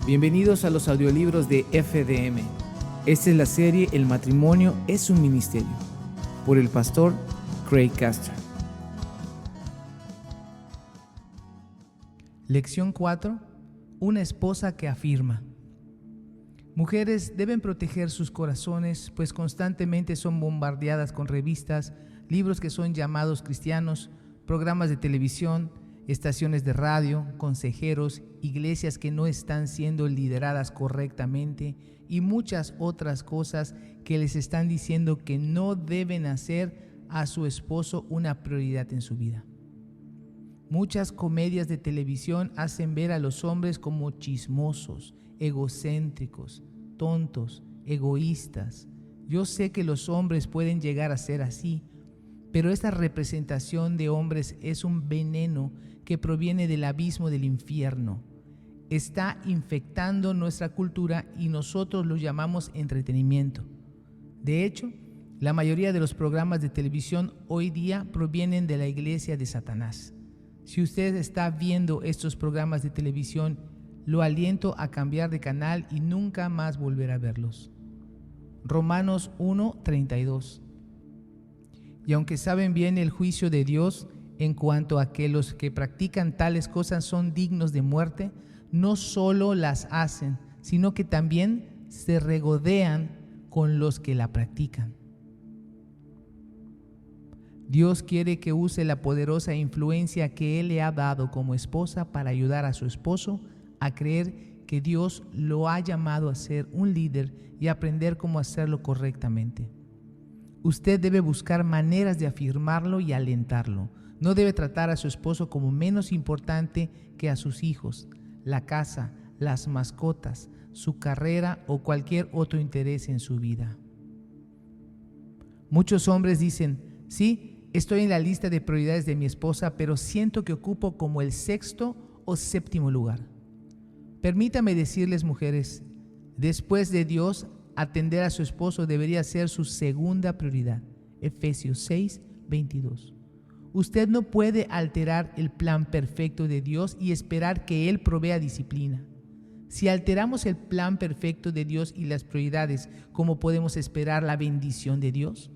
Bienvenidos a los audiolibros de FDM. Esta es la serie El matrimonio es un ministerio, por el pastor Craig Castor. Lección 4. Una esposa que afirma. Mujeres deben proteger sus corazones, pues constantemente son bombardeadas con revistas, libros que son llamados cristianos, programas de televisión, estaciones de radio, consejeros, iglesias que no están siendo lideradas correctamente y muchas otras cosas que les están diciendo que no deben hacer a su esposo una prioridad en su vida. Muchas comedias de televisión hacen ver a los hombres como chismosos, egocéntricos, tontos, egoístas. Yo sé que los hombres pueden llegar a ser así, pero esta representación de hombres es un veneno que proviene del abismo del infierno. Está infectando nuestra cultura y nosotros lo llamamos entretenimiento. De hecho, la mayoría de los programas de televisión hoy día provienen de la iglesia de Satanás. Si usted está viendo estos programas de televisión, lo aliento a cambiar de canal y nunca más volver a verlos. Romanos 1:32. Y aunque saben bien el juicio de Dios en cuanto a que los que practican tales cosas son dignos de muerte, no solo las hacen, sino que también se regodean con los que la practican. Dios quiere que use la poderosa influencia que Él le ha dado como esposa para ayudar a su esposo a creer que Dios lo ha llamado a ser un líder y aprender cómo hacerlo correctamente. Usted debe buscar maneras de afirmarlo y alentarlo. No debe tratar a su esposo como menos importante que a sus hijos, la casa, las mascotas, su carrera o cualquier otro interés en su vida. Muchos hombres dicen, sí, estoy en la lista de prioridades de mi esposa, pero siento que ocupo como el 6º o 7º lugar. Permítame decirles, mujeres, después de Dios, atender a su esposo debería ser su segunda prioridad. Efesios 6:22. Usted no puede alterar el plan perfecto de Dios y esperar que Él provea disciplina. Si alteramos el plan perfecto de Dios y las prioridades, ¿cómo podemos esperar la bendición de Dios?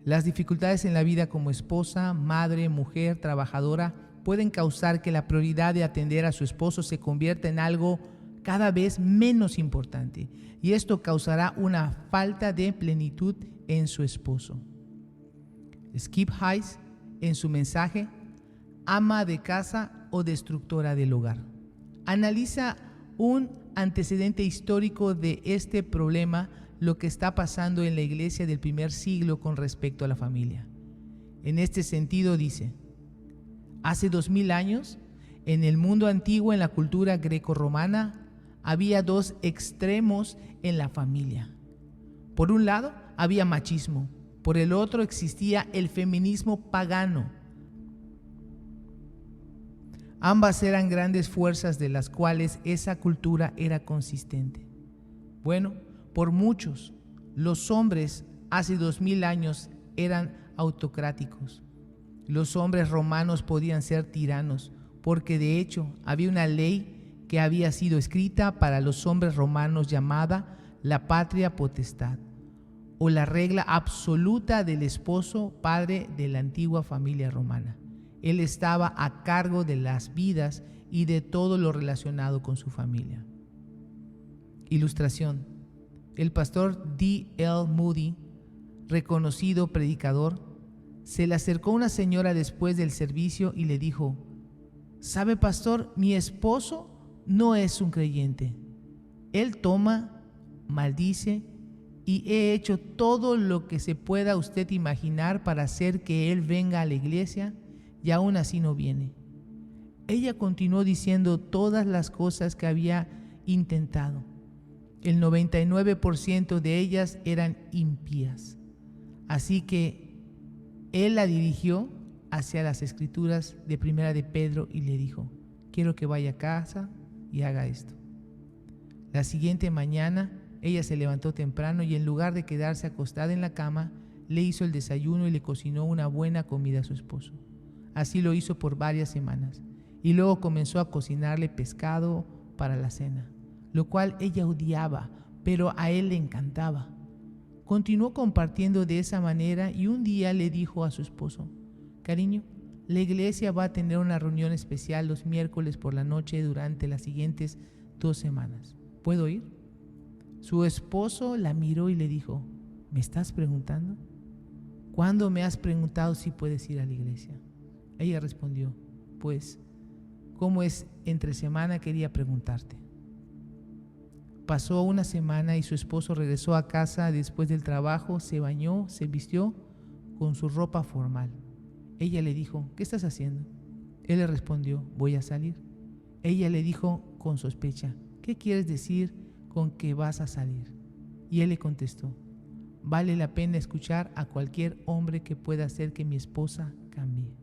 Las dificultades en la vida como esposa, madre, mujer, trabajadora pueden causar que la prioridad de atender a su esposo se convierta en algo cada vez menos importante, y esto causará una falta de plenitud en su esposo. Skip Hayes, en su mensaje, ama de casa o destructora del hogar, analiza un antecedente histórico de este problema, lo que está pasando en la iglesia del primer siglo con respecto a la familia. En este sentido dice, hace 2000 años, en el mundo antiguo, en la cultura greco-romana, había dos extremos en la familia. Por un lado, había machismo. Por el otro existía el feminismo pagano. Ambas eran grandes fuerzas de las cuales esa cultura era consistente. Bueno, por muchos, los hombres hace 2000 años eran autocráticos. Los hombres romanos podían ser tiranos, porque de hecho había una ley que había sido escrita para los hombres romanos llamada la patria potestad, o la regla absoluta del esposo padre de la antigua familia romana. Él estaba a cargo de las vidas y de todo lo relacionado con su familia. Ilustración. El pastor D.L. Moody, reconocido predicador, se le acercó una señora después del servicio y le dijo, ¿sabe, pastor? Mi esposo no es un creyente. Él toma, maldice y he hecho todo lo que se pueda usted imaginar para hacer que él venga a la iglesia y aún así no viene. Ella continuó diciendo todas las cosas que había intentado. El 99% de ellas eran impías. Así que él la dirigió hacia las escrituras de Primera de Pedro y le dijo, quiero que vaya a casa y haga esto. La siguiente mañana ella se levantó temprano y en lugar de quedarse acostada en la cama, le hizo el desayuno y le cocinó una buena comida a su esposo. Así lo hizo por varias semanas. y luego comenzó a cocinarle pescado para la cena, lo cual ella odiaba, pero a él le encantaba. Continuó compartiendo de esa manera y un día le dijo a su esposo: cariño, la iglesia va a tener una reunión especial los miércoles por la noche durante las siguientes 2 semanas. ¿Puedo ir? Su esposo la miró y le dijo: ¿me estás preguntando? ¿Cuándo me has preguntado si puedes ir a la iglesia? Ella respondió: pues, como es entre semana, quería preguntarte. Pasó una semana y su esposo regresó a casa después del trabajo, se bañó, se vistió con su ropa formal. Ella le dijo: ¿qué estás haciendo? Él le respondió: voy a salir. Ella le dijo con sospecha: ¿qué quieres decir con que vas a salir? Y él le contestó: vale la pena escuchar a cualquier hombre que pueda hacer que mi esposa cambie.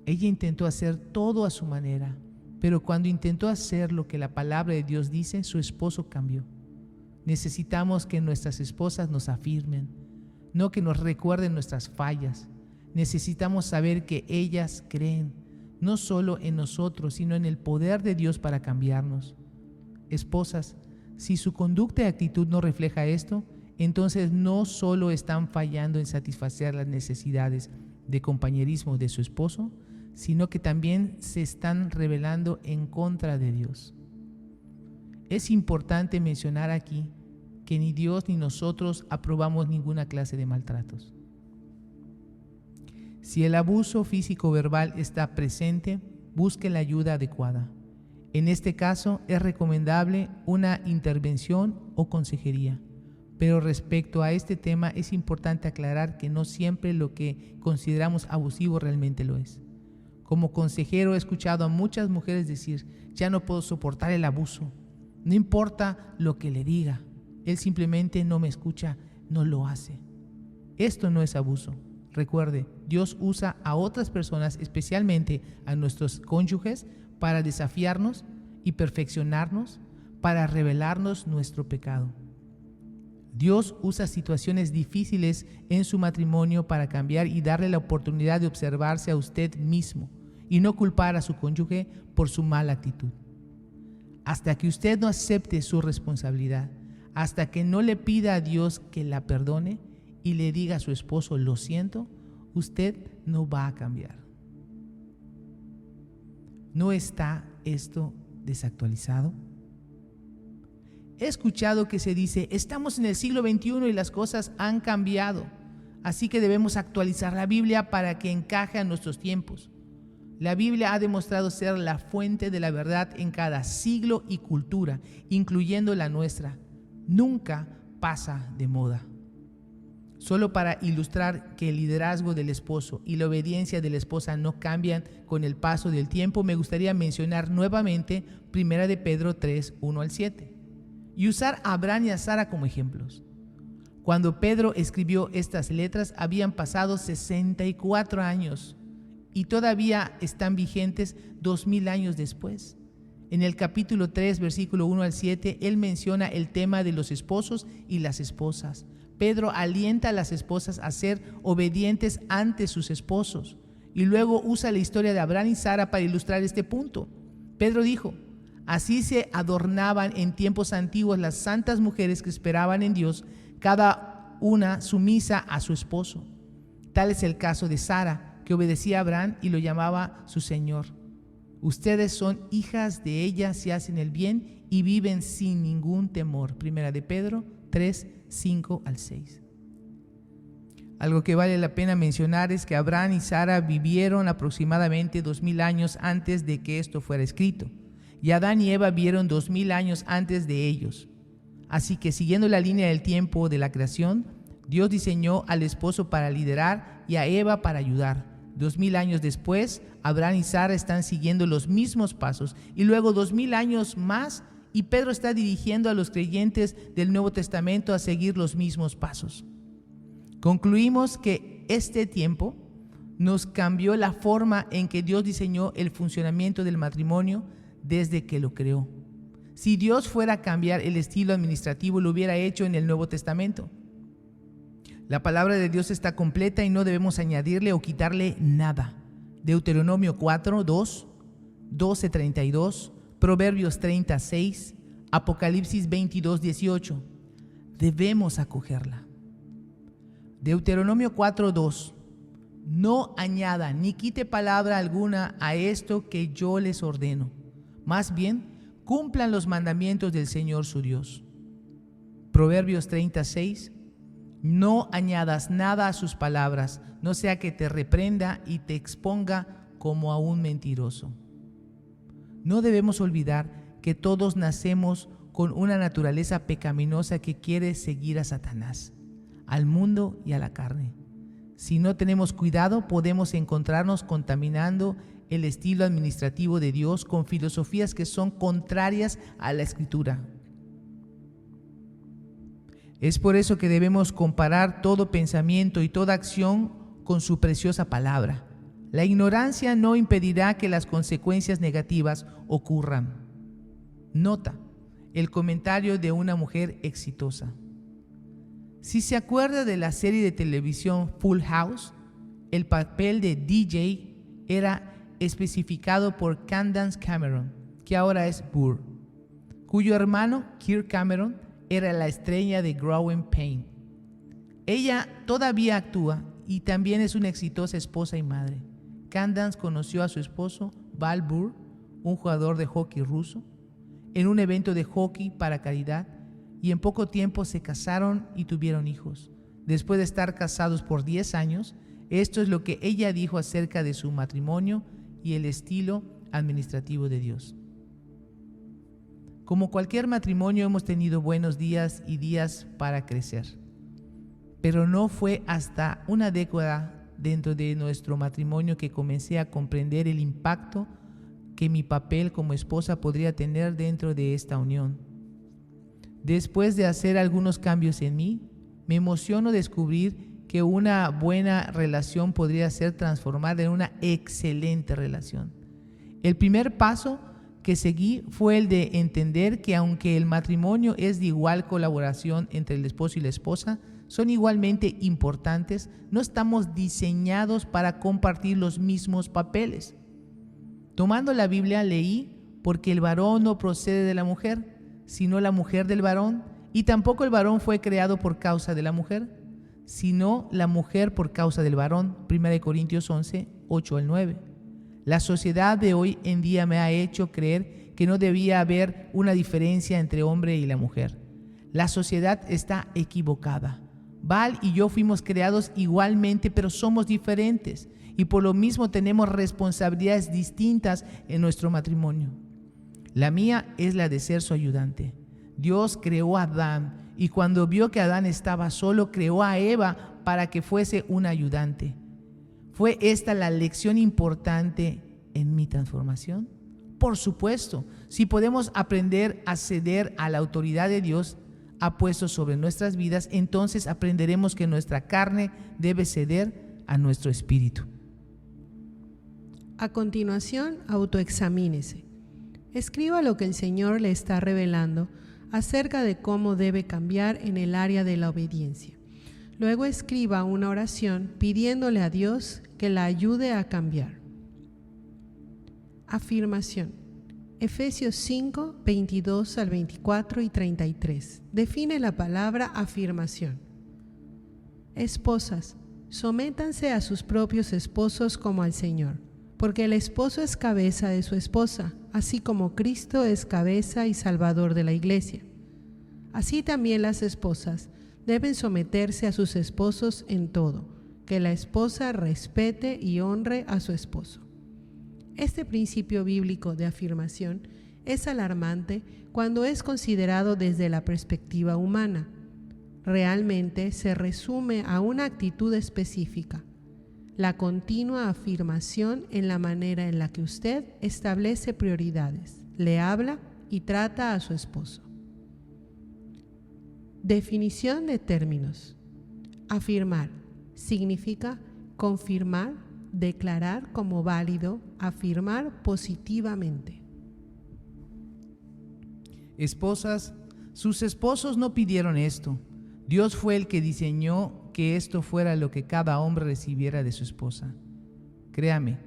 Ella intentó hacer todo a su manera, pero cuando intentó hacer lo que la palabra de Dios dice, su esposo cambió. Necesitamos que nuestras esposas nos afirmen, no que nos recuerden nuestras fallas. Necesitamos saber que ellas creen, no solo en nosotros, sino en el poder de Dios para cambiarnos. Esposas, si su conducta y actitud no refleja esto, entonces no solo están fallando en satisfacer las necesidades de compañerismo de su esposo, sino que también se están rebelando en contra de Dios. Es importante mencionar aquí que ni Dios ni nosotros aprobamos ninguna clase de maltratos. Si el abuso físico verbal está presente, busque la ayuda adecuada. En este caso es recomendable una intervención o consejería. Pero respecto a este tema es importante aclarar que no siempre lo que consideramos abusivo realmente lo es. Como consejero he escuchado a muchas mujeres decir: ya no puedo soportar el abuso, no importa lo que le diga, él simplemente no me escucha, no lo hace. Esto no es abuso. Recuerde, Dios usa a otras personas, especialmente a nuestros cónyuges, para desafiarnos y perfeccionarnos, para revelarnos nuestro pecado. Dios usa situaciones difíciles en su matrimonio para cambiar y darle la oportunidad de observarse a usted mismo y no culpar a su cónyuge por su mala actitud. Hasta que usted no acepte su responsabilidad, hasta que no le pida a Dios que la perdone y le diga a su esposo: lo siento, usted no va a cambiar. ¿No está esto desactualizado? He escuchado que se dice: estamos en el siglo XXI y las cosas han cambiado, así que debemos actualizar la Biblia para que encaje a nuestros tiempos. La Biblia ha demostrado ser la fuente de la verdad en cada siglo y cultura, incluyendo la nuestra. Nunca pasa de moda. Solo para ilustrar que el liderazgo del esposo y la obediencia de la esposa no cambian con el paso del tiempo, me gustaría mencionar nuevamente 1 de Pedro 3, 1 al 7. Y usar a Abraham y a Sara como ejemplos. Cuando Pedro escribió estas letras habían pasado 64 años y todavía están vigentes 2000 años después. En el capítulo 3, versículo 1 al 7, él menciona el tema de los esposos y las esposas. Pedro alienta a las esposas a ser obedientes ante sus esposos y luego usa la historia de Abraham y Sara para ilustrar este punto. Pedro dijo: así se adornaban en tiempos antiguos las santas mujeres que esperaban en Dios, cada una sumisa a su esposo. Tal es el caso de Sara, que obedecía a Abraham y lo llamaba su Señor. Ustedes son hijas de ella si hacen el bien y viven sin ningún temor. 1 de Pedro 3, 5 al 6. Algo que vale la pena mencionar es que Abraham y Sara vivieron aproximadamente 2000 años antes de que esto fuera escrito. Y Adán y Eva vieron 2000 años antes de ellos. Así que siguiendo la línea del tiempo de la creación, Dios diseñó al esposo para liderar y a Eva para ayudar. 2000 años después, Abraham y Sara están siguiendo los mismos pasos y luego 2000 años más y Pedro está dirigiendo a los creyentes del Nuevo Testamento a seguir los mismos pasos. Concluimos que este tiempo nos cambió la forma en que Dios diseñó el funcionamiento del matrimonio desde que lo creó. Si Dios fuera a cambiar el estilo administrativo, lo hubiera hecho en el Nuevo Testamento. La palabra de Dios está completa y no debemos añadirle o quitarle nada. Deuteronomio 4, 2, 12, 32, Proverbios 36, Apocalipsis 22, 18. Debemos acogerla. Deuteronomio 4, 2. No añada ni quite palabra alguna a esto que yo les ordeno. Más bien, cumplan los mandamientos del Señor su Dios. Proverbios 36. No añadas nada a sus palabras, no sea que te reprenda y te exponga como a un mentiroso. No debemos olvidar que todos nacemos con una naturaleza pecaminosa que quiere seguir a Satanás, al mundo y a la carne. Si no tenemos cuidado, podemos encontrarnos contaminando el estilo administrativo de Dios con filosofías que son contrarias a la Escritura. Es por eso que debemos comparar todo pensamiento y toda acción con su preciosa palabra. La ignorancia no impedirá que las consecuencias negativas ocurran. Nota el comentario de una mujer exitosa. Si se acuerda de la serie de televisión Full House, el papel de DJ era especificado por Candace Cameron, que ahora es Burr, cuyo hermano Kirk Cameron era la estrella de Growing Pain. Ella todavía actúa y también es una exitosa esposa y madre. Candace conoció a su esposo, Val Burr, un jugador de hockey ruso, en un evento de hockey para caridad, y en poco tiempo se casaron y tuvieron hijos. Después de estar casados por 10 años, esto es lo que ella dijo acerca de su matrimonio y el estilo administrativo de Dios. Como cualquier matrimonio, hemos tenido buenos días y días para crecer. Pero no fue hasta una década dentro de nuestro matrimonio que comencé a comprender el impacto que mi papel como esposa podría tener dentro de esta unión. Después de hacer algunos cambios en mí, me emociono descubrir que una buena relación podría ser transformada en una excelente relación. El primer paso que seguí fue el de entender que aunque el matrimonio es de igual colaboración entre el esposo y la esposa, son igualmente importantes, no estamos diseñados para compartir los mismos papeles. Tomando la Biblia leí, porque el varón no procede de la mujer, sino la mujer del varón, y tampoco el varón fue creado por causa de la mujer, sino la mujer por causa del varón. 1 Corintios 11, 8 al 9. La sociedad de hoy en día me ha hecho creer que no debía haber una diferencia entre hombre y la mujer. La sociedad está equivocada. Val y yo fuimos creados igualmente, pero somos diferentes y por lo mismo tenemos responsabilidades distintas en nuestro matrimonio. La mía es la de ser su ayudante. Dios creó a Adán y cuando vio que Adán estaba solo, creó a Eva para que fuese una ayudante. ¿Fue esta la lección importante en mi transformación? Por supuesto, si podemos aprender a ceder a la autoridad de Dios ha puesto sobre nuestras vidas, entonces aprenderemos que nuestra carne debe ceder a nuestro espíritu. A continuación, autoexamínese. Escriba lo que el Señor le está revelando acerca de cómo debe cambiar en el área de la obediencia. Luego escriba una oración pidiéndole a Dios que la ayude a cambiar. Afirmación. Efesios 5, 22 al 24 y 33. Define la palabra afirmación. Esposas, sométanse a sus propios esposos como al Señor, porque el esposo es cabeza de su esposa, así como Cristo es cabeza y salvador de la iglesia. Así también las esposas deben someterse a sus esposos en todo, que la esposa respete y honre a su esposo. Este principio bíblico de afirmación es alarmante cuando es considerado desde la perspectiva humana. Realmente se resume a una actitud específica, la continua afirmación en la manera en la que usted establece prioridades, le habla y trata a su esposo. Definición de términos. Afirmar significa confirmar, declarar como válido, afirmar positivamente. Esposas, sus esposos no pidieron esto. Dios fue el que diseñó que esto fuera lo que cada hombre recibiera de su esposa. Créame,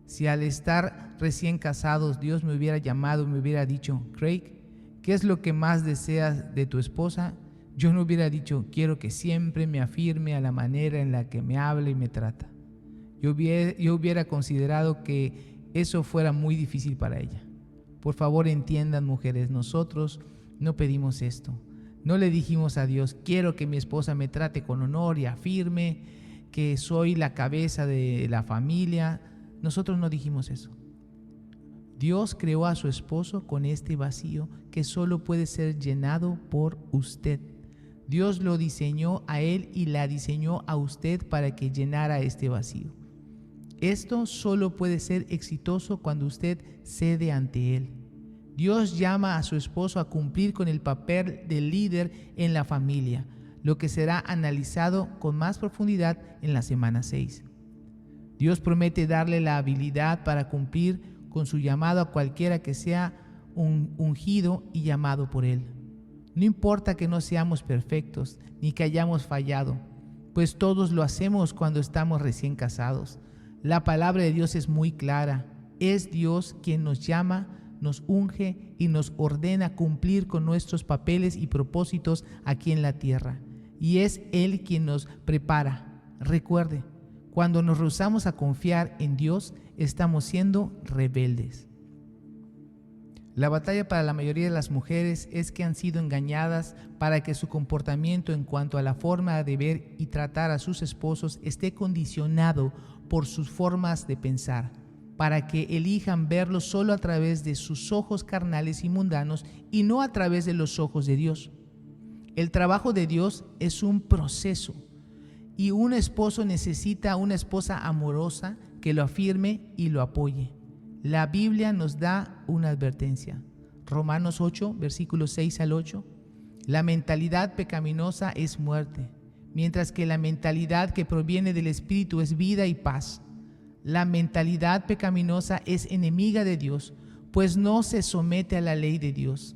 Si al estar recién casados Dios me hubiera llamado y me hubiera dicho, Craig, ¿qué es lo que más deseas de tu esposa? Yo no hubiera dicho, quiero que siempre me afirme a la manera en la que me habla y me trata. Yo hubiera considerado que eso fuera muy difícil para ella. Por favor, entiendan, mujeres, nosotros no pedimos esto. No le dijimos a Dios, quiero que mi esposa me trate con honor y afirme que soy la cabeza de la familia. Nosotros no dijimos eso. Dios creó a su esposo con este vacío que solo puede ser llenado por usted. Dios lo diseñó a él y la diseñó a usted para que llenara este vacío. Esto solo puede ser exitoso cuando usted cede ante él. Dios llama a su esposo a cumplir con el papel de líder en la familia, lo que será analizado con más profundidad en la semana 6. Dios promete darle la habilidad para cumplir con su llamado a cualquiera que sea ungido y llamado por él. No importa que no seamos perfectos ni que hayamos fallado, pues todos lo hacemos cuando estamos recién casados. La palabra de Dios es muy clara. Es Dios quien nos llama, nos unge y nos ordena cumplir con nuestros papeles y propósitos aquí en la tierra. Y es Él quien nos prepara. Recuerde, cuando nos rehusamos a confiar en Dios, estamos siendo rebeldes. La batalla para la mayoría de las mujeres es que han sido engañadas para que su comportamiento en cuanto a la forma de ver y tratar a sus esposos esté condicionado por sus formas de pensar, para que elijan verlo solo a través de sus ojos carnales y mundanos y no a través de los ojos de Dios. El trabajo de Dios es un proceso y un esposo necesita una esposa amorosa que lo afirme y lo apoye. La Biblia nos da una advertencia. Romanos 8, versículos 6 al 8. La mentalidad pecaminosa es muerte, mientras que la mentalidad que proviene del Espíritu es vida y paz. La mentalidad pecaminosa es enemiga de Dios, pues no se somete a la ley de Dios,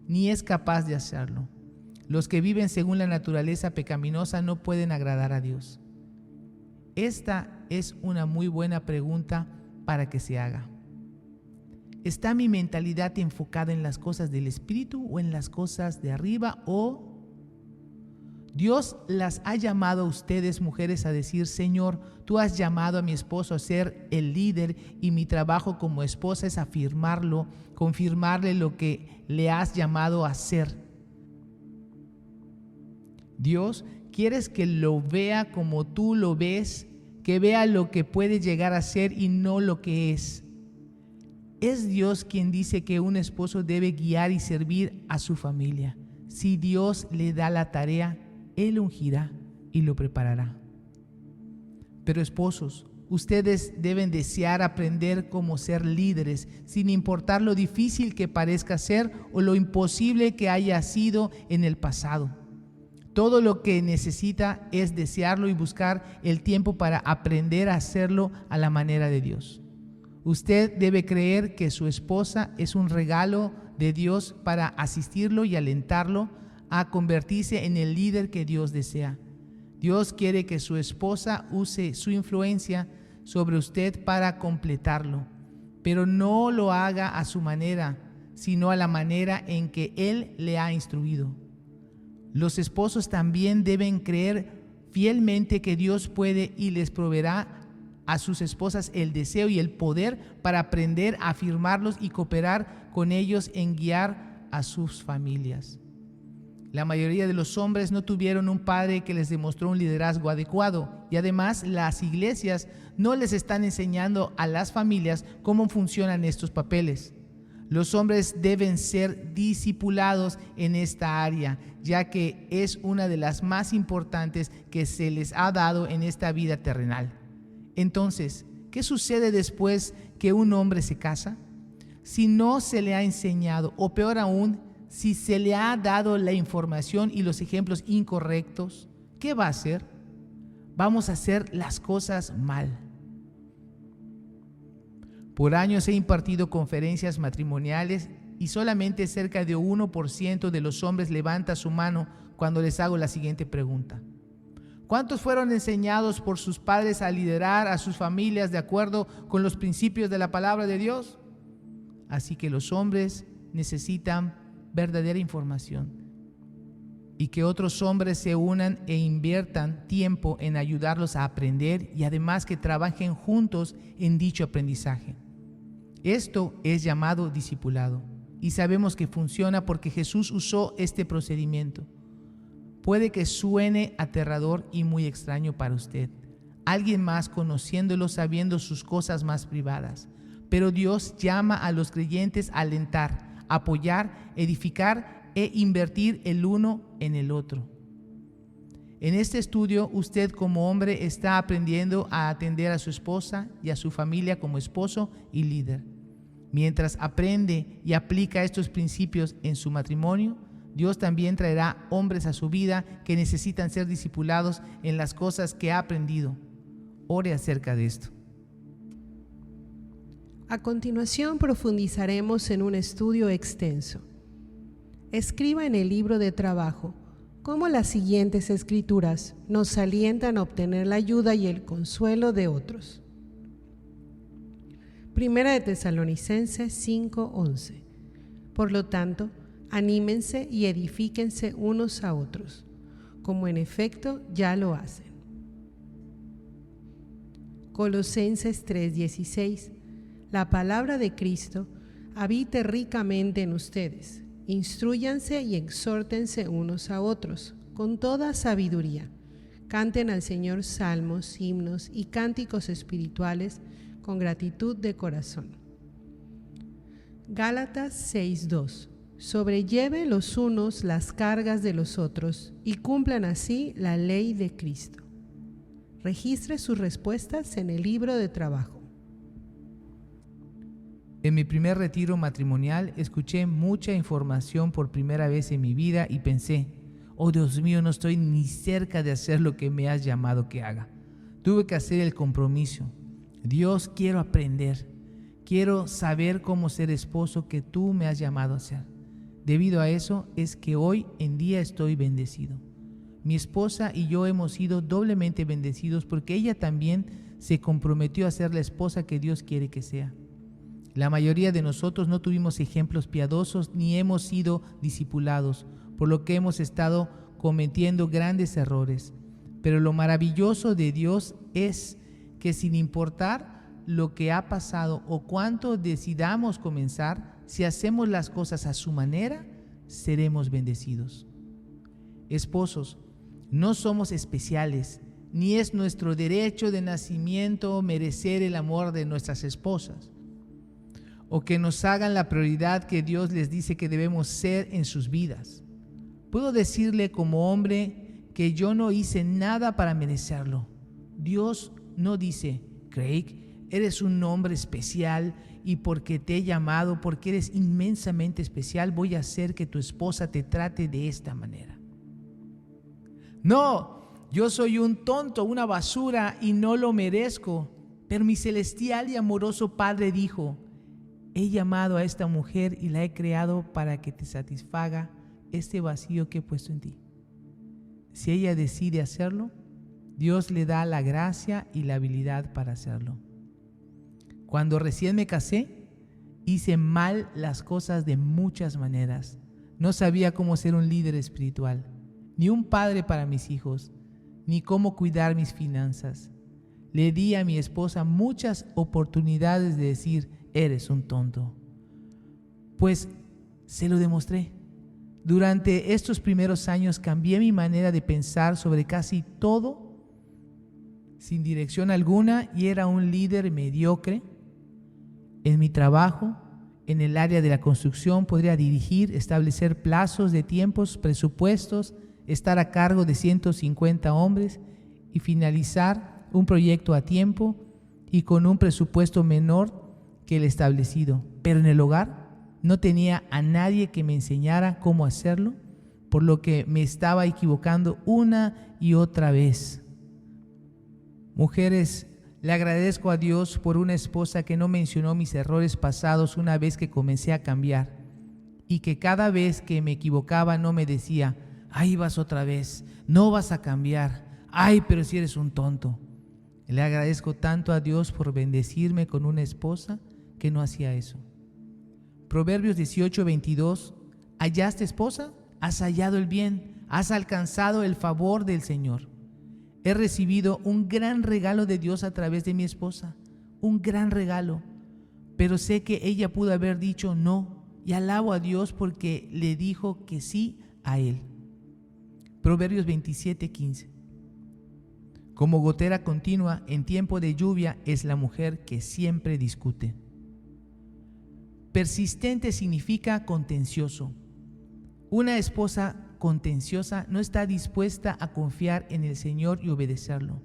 ni es capaz de hacerlo. Los que viven según la naturaleza pecaminosa no pueden agradar a Dios. Esta es una muy buena pregunta para que se haga. ¿Está mi mentalidad enfocada en las cosas del Espíritu o en las cosas de arriba? ¿O Dios las ha llamado a ustedes, mujeres, a decir, Señor, tú has llamado a mi esposo a ser el líder y mi trabajo como esposa es afirmarlo, confirmarle lo que le has llamado a hacer? Dios, ¿quieres que lo vea como tú lo ves? Que vea lo que puede llegar a ser y no lo que es. Es Dios quien dice que un esposo debe guiar y servir a su familia. Si Dios le da la tarea, Él ungirá y lo preparará. Pero esposos, ustedes deben desear aprender cómo ser líderes, sin importar lo difícil que parezca ser o lo imposible que haya sido en el pasado. Todo lo que necesita es desearlo y buscar el tiempo para aprender a hacerlo a la manera de Dios. Usted debe creer que su esposa es un regalo de Dios para asistirlo y alentarlo a convertirse en el líder que Dios desea. Dios quiere que su esposa use su influencia sobre usted para completarlo, pero no lo haga a su manera, sino a la manera en que Él le ha instruido. Los esposos también deben creer fielmente que Dios puede y les proveerá a sus esposas el deseo y el poder para aprender a afirmarlos y cooperar con ellos en guiar a sus familias. La mayoría de los hombres no tuvieron un padre que les demostró un liderazgo adecuado y además las iglesias no les están enseñando a las familias cómo funcionan estos papeles. Los hombres deben ser discipulados en esta área, ya que es una de las más importantes que se les ha dado en esta vida terrenal. Entonces, ¿qué sucede después que un hombre se casa? Si no se le ha enseñado, o peor aún, si se le ha dado la información y los ejemplos incorrectos, ¿qué va a hacer? Vamos a hacer las cosas mal. Por años he impartido conferencias matrimoniales y solamente cerca de 1% de los hombres levanta su mano cuando les hago la siguiente pregunta. ¿Cuántos fueron enseñados por sus padres a liderar a sus familias de acuerdo con los principios de la palabra de Dios? Así que los hombres necesitan verdadera información y que otros hombres se unan e inviertan tiempo en ayudarlos a aprender y además que trabajen juntos en dicho aprendizaje. Esto es llamado discipulado y sabemos que funciona porque Jesús usó este procedimiento. Puede que suene aterrador y muy extraño para usted, alguien más conociéndolo, sabiendo sus cosas más privadas, pero Dios llama a los creyentes a alentar, apoyar, edificar e invertir el uno en el otro. En este estudio, usted como hombre está aprendiendo a atender a su esposa y a su familia como esposo y líder. Mientras aprende y aplica estos principios en su matrimonio, Dios también traerá hombres a su vida que necesitan ser discipulados en las cosas que ha aprendido. Ore acerca de esto. A continuación profundizaremos en un estudio extenso. Escriba en el libro de trabajo cómo las siguientes escrituras nos alientan a obtener la ayuda y el consuelo de otros. Primera de Tesalonicenses 5:11. Por lo tanto, anímense y edifíquense unos a otros, como en efecto ya lo hacen. Colosenses 3:16. La palabra de Cristo habite ricamente en ustedes. Instrúyanse y exhórtense unos a otros, con toda sabiduría. Canten al Señor salmos, himnos y cánticos espirituales con gratitud de corazón. Gálatas 6:2. Sobrelleven los unos las cargas de los otros y cumplan así la ley de Cristo. Registre sus respuestas en el libro de trabajo. En mi primer retiro matrimonial escuché mucha información por primera vez en mi vida y pensé, oh Dios mío, no estoy ni cerca de hacer lo que me has llamado que haga. Tuve que hacer el compromiso. Dios, quiero aprender. Quiero saber cómo ser esposo que tú me has llamado a ser. Debido a eso es que hoy en día estoy bendecido. Mi esposa y yo hemos sido doblemente bendecidos porque ella también se comprometió a ser la esposa que Dios quiere que sea. La mayoría de nosotros no tuvimos ejemplos piadosos ni hemos sido discipulados, por lo que hemos estado cometiendo grandes errores. Pero lo maravilloso de Dios es que sin importar lo que ha pasado o cuánto decidamos comenzar, si hacemos las cosas a su manera, seremos bendecidos. Esposos, no somos especiales, ni es nuestro derecho de nacimiento merecer el amor de nuestras esposas, o que nos hagan la prioridad que Dios les dice que debemos ser en sus vidas. Puedo decirle como hombre que yo no hice nada para merecerlo. Dios no dice, Craig, eres un hombre especial y porque te he llamado, porque eres inmensamente especial, voy a hacer que tu esposa te trate de esta manera. No, yo soy un tonto, una basura y no lo merezco. Pero mi celestial y amoroso Padre dijo, he llamado a esta mujer y la he creado para que te satisfaga este vacío que he puesto en ti. Si ella decide hacerlo, Dios le da la gracia y la habilidad para hacerlo. Cuando recién me casé, hice mal las cosas de muchas maneras. No sabía cómo ser un líder espiritual, ni un padre para mis hijos, ni cómo cuidar mis finanzas. Le di a mi esposa muchas oportunidades de decir, eres un tonto. Pues se lo demostré. Durante estos primeros años cambié mi manera de pensar sobre casi todo, sin dirección alguna, y era un líder mediocre. En mi trabajo, en el área de la construcción, podría dirigir, establecer plazos de tiempos, presupuestos, estar a cargo de 150 hombres y finalizar un proyecto a tiempo y con un presupuesto menor que el establecido. Pero en el hogar no tenía a nadie que me enseñara cómo hacerlo, por lo que me estaba equivocando una y otra vez. Mujeres, le agradezco a Dios por una esposa que no mencionó mis errores pasados una vez que comencé a cambiar y que cada vez que me equivocaba no me decía, ahí vas otra vez, no vas a cambiar, Ay, pero si eres un tonto. Le agradezco tanto a Dios por bendecirme con una esposa que no hacía eso. Proverbios 18:22. ¿Hallaste esposa? Has hallado el bien, has alcanzado el favor del Señor. He recibido un gran regalo de Dios a través de mi esposa, un gran regalo, pero sé que ella pudo haber dicho no, y alabo a Dios porque le dijo que sí a él. Proverbios 27:15. Como gotera continua en tiempo de lluvia es la mujer que siempre discute. Persistente significa contencioso. Una esposa contenciosa no está dispuesta a confiar en el Señor y obedecerlo.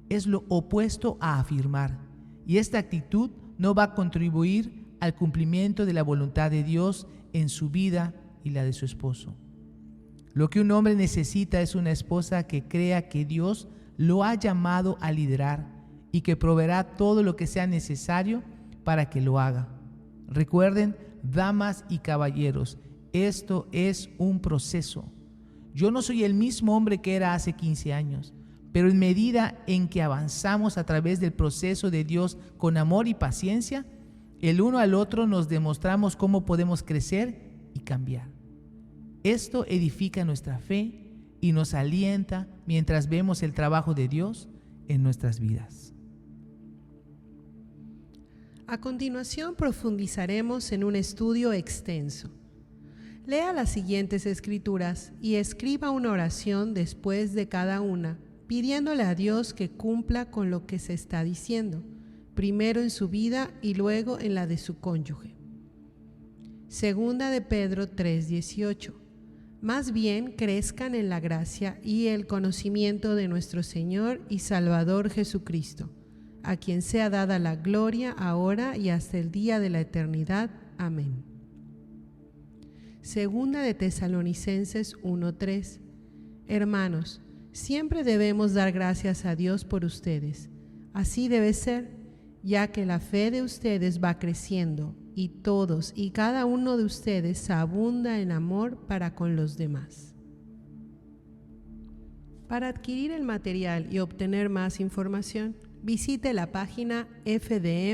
Es lo opuesto a afirmar, y esta actitud no va a contribuir al cumplimiento de la voluntad de Dios en su vida y la de su esposo. Lo que un hombre necesita es una esposa que crea que Dios lo ha llamado a liderar y que proveerá todo lo que sea necesario para que lo haga. Recuerden, damas y caballeros, esto es un proceso. Yo no soy el mismo hombre que era hace 15 años, pero en medida en que avanzamos a través del proceso de Dios con amor y paciencia, el uno al otro nos demostramos cómo podemos crecer y cambiar. Esto edifica nuestra fe y nos alienta mientras vemos el trabajo de Dios en nuestras vidas. A continuación profundizaremos en un estudio extenso. Lea las siguientes escrituras y escriba una oración después de cada una, pidiéndole a Dios que cumpla con lo que se está diciendo, primero en su vida y luego en la de su cónyuge. Segunda de Pedro 3:18. Más bien crezcan en la gracia y el conocimiento de nuestro Señor y Salvador Jesucristo, a quien sea dada la gloria ahora y hasta el día de la eternidad. Amén. Segunda de Tesalonicenses 1:3. Hermanos, siempre debemos dar gracias a Dios por ustedes. Así debe ser, ya que la fe de ustedes va creciendo y todos y cada uno de ustedes abunda en amor para con los demás. Para adquirir el material y obtener más información, visite la página fdm.world.